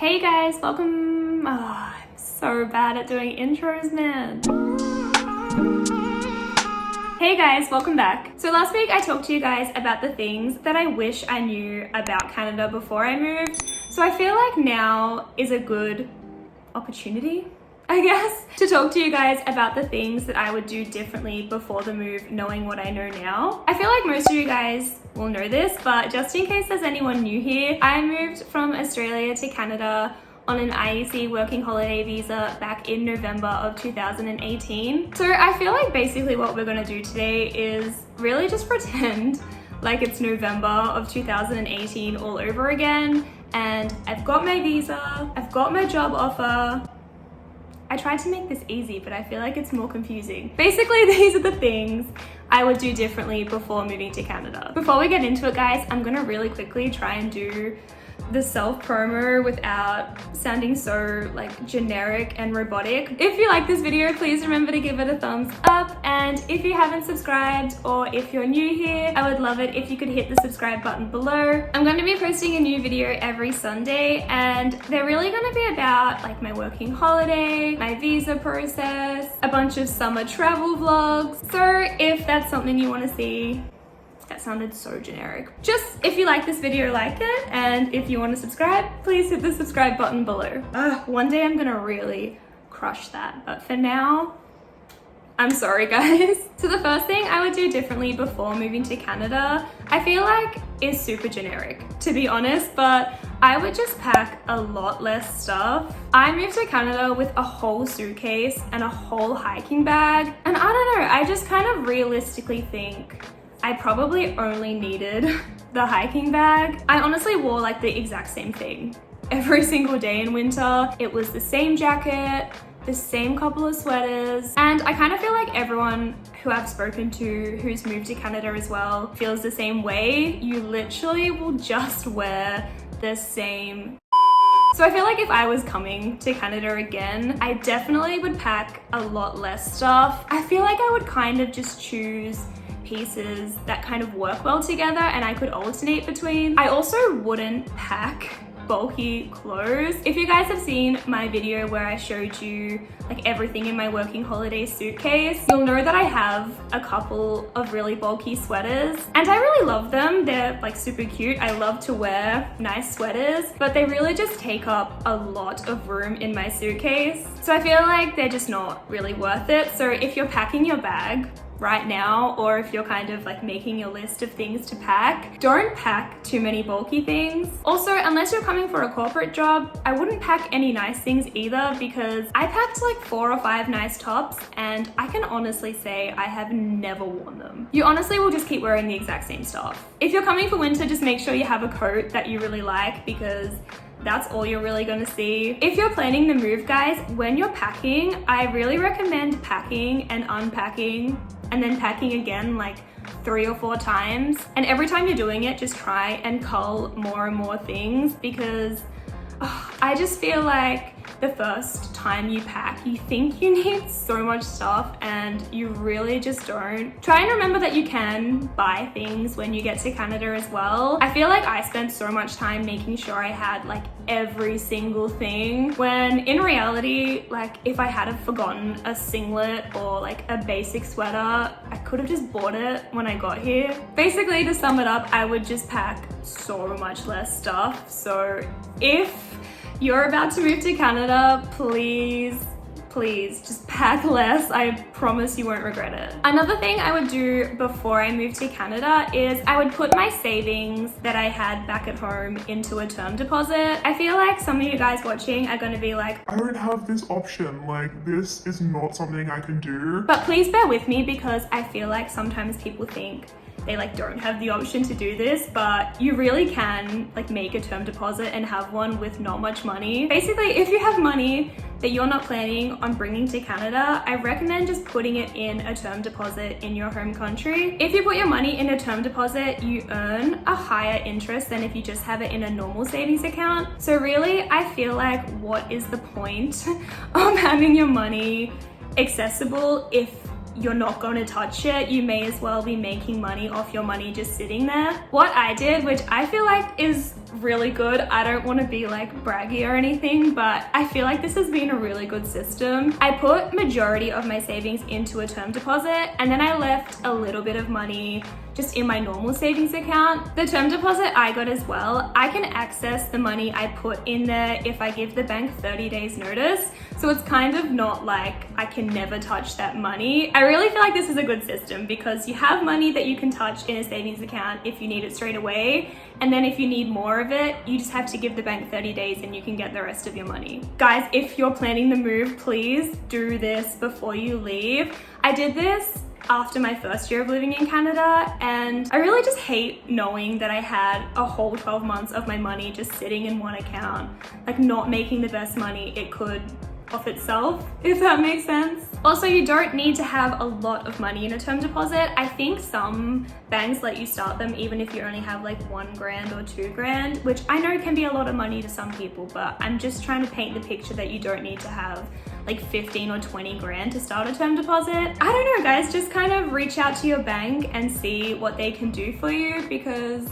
Hey guys, welcome. I'm so bad at doing intros, man. Hey guys, welcome back. So last week I talked to you guys about the things that I wish I knew about Canada before I moved. So I feel like now is a good opportunity, I guess, to talk to you guys about the things that I would do differently before the move, knowing what I know now. I feel like most of you guys will know this, but just in case there's anyone new here, I moved from Australia to Canada on an IEC working holiday visa back in November of 2018. So I feel like basically what we're gonna do today is really just pretend like it's November of 2018 all over again, and I've got my visa, I've got my job offer. I tried to make this easy, but I feel like it's more confusing. Basically, these are the things I would do differently before moving to Canada. Before we get into it, guys, I'm gonna really quickly try and do the self-promo without sounding so like generic and robotic. If you like this video, please remember to give it a thumbs up. And if you haven't subscribed or if you're new here, I would love it if you could hit the subscribe button below. I'm going to be posting a new video every Sunday, and they're really going to be about like my working holiday, my visa process, a bunch of summer travel vlogs. So if that's something you want to see, that sounded so generic. Just if you like this video, like it, and if you want to subscribe, please hit the subscribe button below. One day I'm gonna really crush that, but for now, I'm sorry guys. So the first thing I would do differently before moving to Canada, I feel like is super generic, to be honest, but I would just pack a lot less stuff. I moved to Canada with a whole suitcase and a whole hiking bag, and I don't know, I just kind of realistically think I probably only needed the hiking bag. I honestly wore like the exact same thing every single day in winter. It was the same jacket, the same couple of sweaters, and I kind of feel like everyone who I've spoken to who's moved to Canada as well feels the same way. You literally will just wear the same. So I feel like if I was coming to Canada again, I definitely would pack a lot less stuff. I feel like I would kind of just choose pieces that kind of work well together and I could alternate between. I also wouldn't pack bulky clothes. If you guys have seen my video where I showed you like everything in my working holiday suitcase, you'll know that I have a couple of really bulky sweaters and I really love them. They're like super cute. I love to wear nice sweaters, but they really just take up a lot of room in my suitcase. So I feel like they're just not really worth it. So if you're packing your bag right now, or if you're kind of like making your list of things to pack, don't pack too many bulky things. Also, unless you're coming for a corporate job, I wouldn't pack any nice things either, because I packed like 4 or 5 nice tops and I can honestly say I have never worn them. You honestly will just keep wearing the exact same stuff. If you're coming for winter, just make sure you have a coat that you really like, because that's all you're really gonna see. If you're planning the move, guys, when you're packing, I really recommend packing and unpacking and then packing again like 3 or 4 times. And every time you're doing it, just try and cull more and more things, because I just feel like the first time you pack, you think you need so much stuff and you really just don't. Try and remember that you can buy things when you get to Canada as well. I feel like I spent so much time making sure I had like every single thing, when in reality, like if I had have forgotten a singlet or like a basic sweater, I could have just bought it when I got here. Basically, to sum it up, I would just pack so much less stuff. So if you're about to move to Canada, please just pack less. I promise you won't regret it. Another thing I would do before I moved to Canada is I would put my savings that I had back at home into a term deposit. I feel like some of you guys watching are going to be like, I don't have this option, like this is not something I can do. But please bear with me, because I feel like sometimes people think they like don't have the option to do this, but you really can like make a term deposit and have one with not much money. Basically, if you have money that you're not planning on bringing to Canada, I recommend just putting it in a term deposit in your home country. If you put your money in a term deposit, you earn a higher interest than if you just have it in a normal savings account. So really, I feel like what is the point of having your money accessible if you're not going to touch it, you may as well be making money off your money just sitting there. What I did, which I feel like is really good, I don't want to be like braggy or anything, but I feel like this has been a really good system. I put majority of my savings into a term deposit, and then I left a little bit of money just in my normal savings account. The term deposit I got as well, I can access the money I put in there if I give the bank 30 days notice. So it's kind of not like I can never touch that money. I really feel like this is a good system because you have money that you can touch in a savings account if you need it straight away. And then if you need more of it, you just have to give the bank 30 days and you can get the rest of your money. Guys, if you're planning the move, please do this before you leave. I did this after my first year of living in Canada, and I really just hate knowing that I had a whole 12 months of my money just sitting in one account, like not making the best money it could off itself, if that makes sense. Also, you don't need to have a lot of money in a term deposit. I think some banks let you start them even if you only have like $1,000 or $2,000, which I know can be a lot of money to some people, but I'm just trying to paint the picture that you don't need to have like 15 or 20 grand to start a term deposit. I don't know, guys, just kind of reach out to your bank and see what they can do for you, because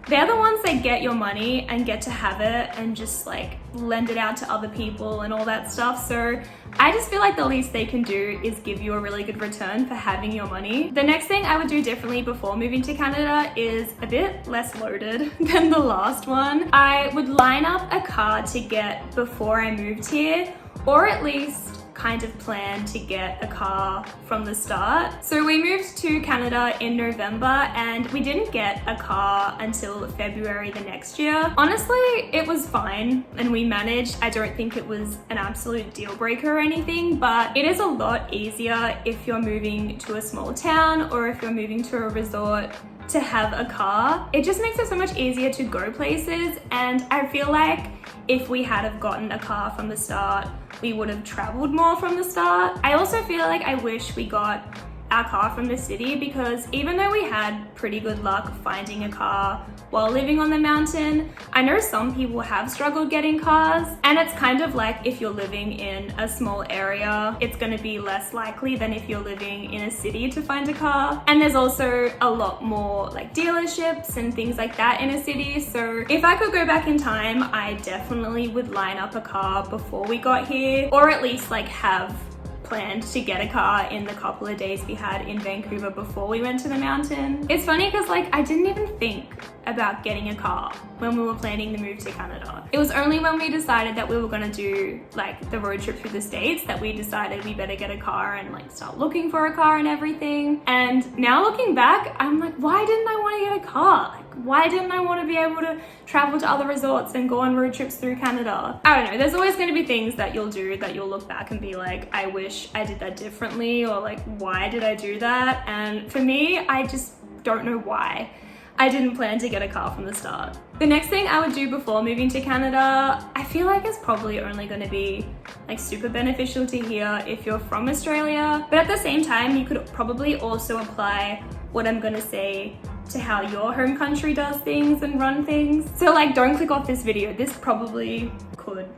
they're the ones that get your money and get to have it and just like lend it out to other people and all that stuff. So I just feel like the least they can do is give you a really good return for having your money. The next thing I would do differently before moving to Canada is a bit less loaded than the last one. I would line up a car to get before I moved here, or at least kind of plan to get a car from the start. So we moved to Canada in November and we didn't get a car until February the next year. Honestly, it was fine and we managed. I don't think it was an absolute deal breaker or anything, but it is a lot easier if you're moving to a small town or if you're moving to a resort to have a car. It just makes it so much easier to go places, and I feel like if we had have gotten a car from the start, we would have traveled more from the start. I also feel like I wish we got our car from the city, because even though we had pretty good luck finding a car while living on the mountain, I know some people have struggled getting cars, and it's kind of like if you're living in a small area, it's gonna be less likely than if you're living in a city to find a car. And there's also a lot more like dealerships and things like that in a city. So if I could go back in time, I definitely would line up a car before we got here, or at least like have planned to get a car in the couple of days we had in Vancouver before we went to the mountain. It's funny because like I didn't even think about getting a car when we were planning the move to Canada. It was only when we decided that we were gonna do like the road trip through the States that we decided we better get a car and like start looking for a car and everything. And now looking back, I'm like, why didn't I want to get a car? Like, why didn't I want to be able to travel to other resorts and go on road trips through Canada? I don't know, there's always going to be things that you'll do that you'll look back and be like, I wish I did that differently, or like, why did I do that? And for me, I just don't know why I didn't plan to get a car from the start. The next thing I would do before moving to Canada, I feel like it's probably only going to be like super beneficial to hear if you're from Australia, but at the same time, you could probably also apply what I'm going to say to how your home country does things and run things. So like, don't click off this video. This probably could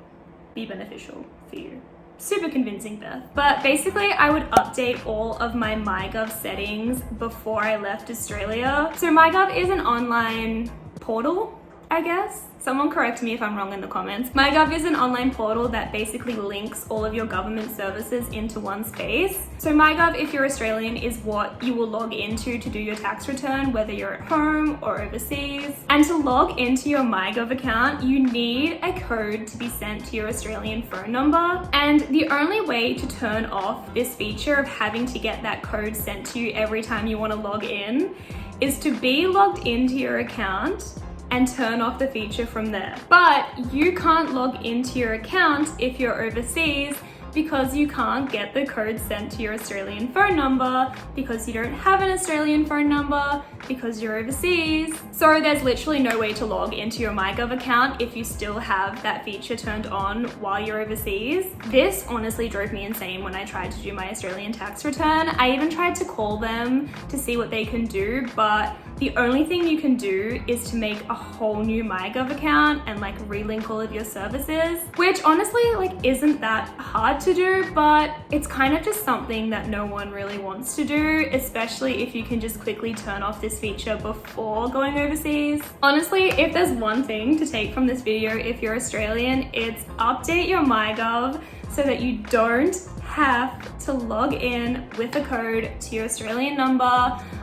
be beneficial for you. Super convincing, Beth. But basically, I would update all of my Mygov settings before I left Australia. So Mygov is an online portal, I guess. Someone correct me if I'm wrong in the comments. Mygov is an online portal that basically links all of your government services into one space. So Mygov, if you're Australian, is what you will log into to do your tax return, whether you're at home or overseas. And to log into your Mygov account, you need a code to be sent to your Australian phone number. And the only way to turn off this feature of having to get that code sent to you every time you want to log in is to be logged into your account and turn off the feature from there. But you can't log into your account if you're overseas, because you can't get the code sent to your Australian phone number, because you don't have an Australian phone number, because you're overseas. So there's literally no way to log into your Mygov account if you still have that feature turned on while you're overseas. This honestly drove me insane when I tried to do my Australian tax return. I even tried to call them to see what they can do, but the only thing you can do is to make a whole new Mygov account and like relink all of your services, which honestly like isn't that hard to do, but it's kind of just something that no one really wants to do, especially if you can just quickly turn off this feature before going overseas. Honestly, if there's one thing to take from this video, if you're Australian, it's update your Mygov so that you don't have to log in with a code to your Australian number.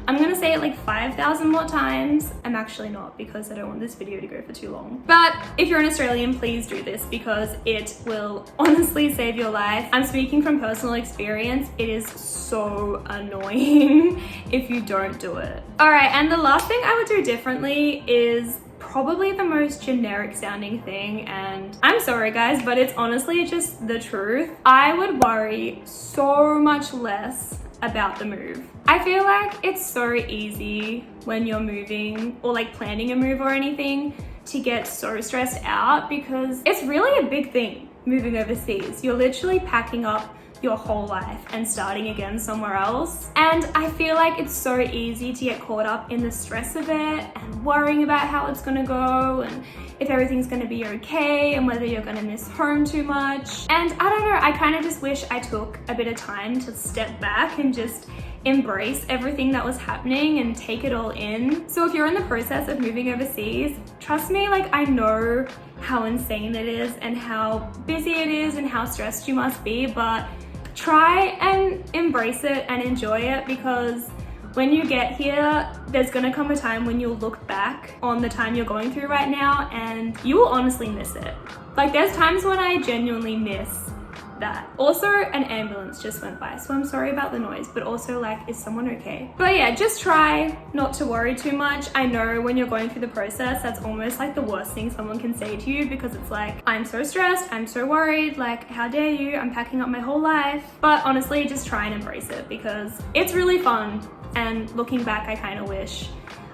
I'm gonna say it like 5,000 more times. I'm actually not, because I don't want this video to go for too long. But if you're an Australian, please do this because it will honestly save your life. I'm speaking from personal experience. It is so annoying if you don't do it. All right, and the last thing I would do differently is probably the most generic sounding thing, and I'm sorry guys, but it's honestly just the truth. I would worry so much less about the move. I feel like it's so easy when you're moving or like planning a move or anything to get so stressed out, because it's really a big thing moving overseas. You're literally packing up your whole life and starting again somewhere else. And I feel like it's so easy to get caught up in the stress of it and worrying about how it's gonna go and if everything's gonna be okay and whether you're gonna miss home too much. And I don't know, I kind of just wish I took a bit of time to step back and just embrace everything that was happening and take it all in. So if you're in the process of moving overseas, trust me, like I know how insane it is and how busy it is and how stressed you must be, but try and embrace it and enjoy it, because when you get here, there's gonna come a time when you'll look back on the time you're going through right now and you will honestly miss it. Like there's times when I genuinely miss that. Also, an ambulance just went by, so I'm sorry about the noise, but also like, is someone okay? But yeah, just try not to worry too much. I know when you're going through the process, that's almost like the worst thing someone can say to you, because it's like, I'm so stressed, I'm so worried, like how dare you, I'm packing up my whole life. But honestly, just try and embrace it because it's really fun. And looking back, I kind of wish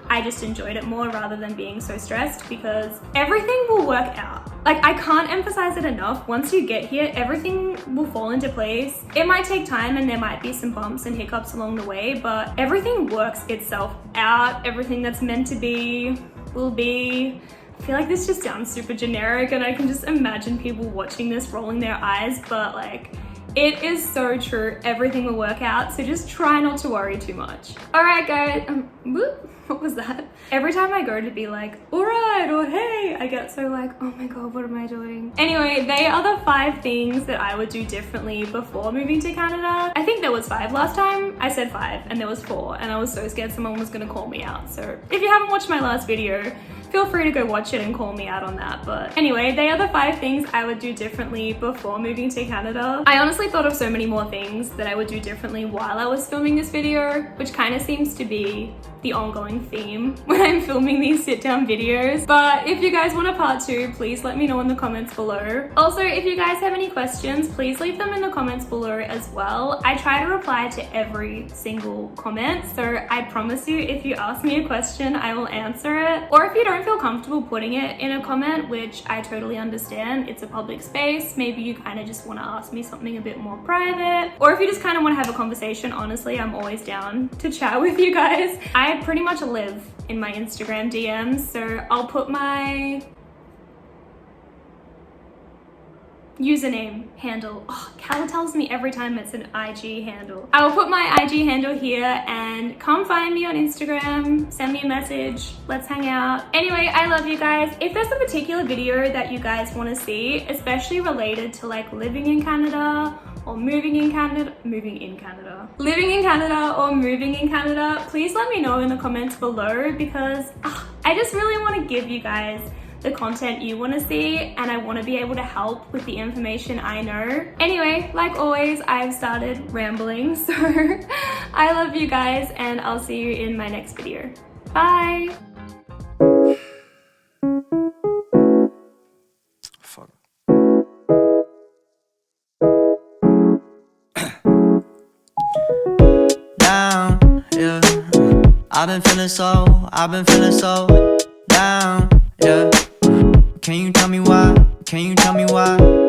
I just enjoyed it more rather than being so stressed, because everything will work out. Like I can't emphasize it enough. Once you get here, everything will fall into place. It might take time and there might be some bumps and hiccups along the way, but everything works itself out. Everything that's meant to be will be. I feel like this just sounds super generic and I can just imagine people watching this rolling their eyes, but like, it is so true. Everything will work out, so just try not to worry too much. All right, guys. Whoop, what was that? Every time I go to be like, all right, or hey, I get so like, oh my God, what am I doing? Anyway, they are the 5 things that I would do differently before moving to Canada. I think there was 5 last time. I said 5 and there was 4, and I was so scared someone was gonna call me out. So if you haven't watched my last video, feel free to go watch it and call me out on that. But anyway, they are the 5 things I would do differently before moving to Canada. I honestly thought of so many more things that I would do differently while I was filming this video, which kind of seems to be the ongoing theme when I'm filming these sit down videos. But if you guys want a part 2, please let me know in the comments below. Also, if you guys have any questions, please leave them in the comments below as well. I try to reply to every single comment, so I promise you, if you ask me a question, I will answer it. Or if you don't feel comfortable putting it in a comment, which I totally understand, it's a public space, maybe you kind of just want to ask me something a bit more private, or if you just kind of want to have a conversation, honestly, I'm always down to chat with you guys. I pretty much live in my Instagram DMs, so I'll put my username handle. Oh, Cal tells me every time it's an IG handle. I will put my IG handle here, and come find me on Instagram, send me a message, let's hang out. Anyway, I love you guys. If there's a particular video that you guys want to see, especially related to like living in Canada or living in Canada or moving in Canada, please let me know in the comments below, because I just really want to give you guys the content you want to see, and I want to be able to help with the information I know. Anyway, like always, I've started rambling, so I love you guys, and I'll see you in my next video. Bye! Fuck. Down, yeah. I've been feeling so down, yeah. Can you tell me why? Can you tell me why?